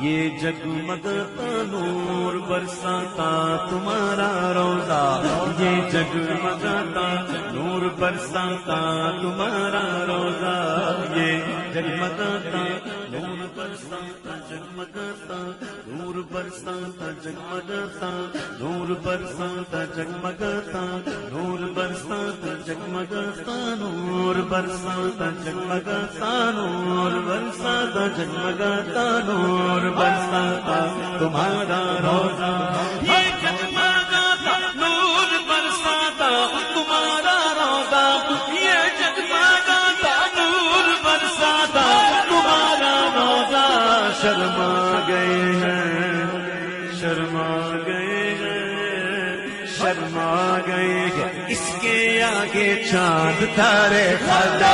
یہ جگمگتا نور برساتا تمہارا روزہ، یہ جگمگاتا نور برساتا تمہارا روزہ، یہ جگمگاتا نور برساتا جگمگاتا نور برساتا جگمگاتا نور برساتا جگمگاتا نور برساتا جگمگاتا نور برساتا جگمگاتا نور برساتا جگمگاتا نور برساتا تمہارا روزہ، یہ جگمگاتا نور برساتا تمہارا روزہ، یہ جگمگاتا نور برساتا تمہارا روزہ۔ شرما گئے ہیں شرما گئے ہیں شرما گئے ہیں، اس کے آگے چاند تارے خدا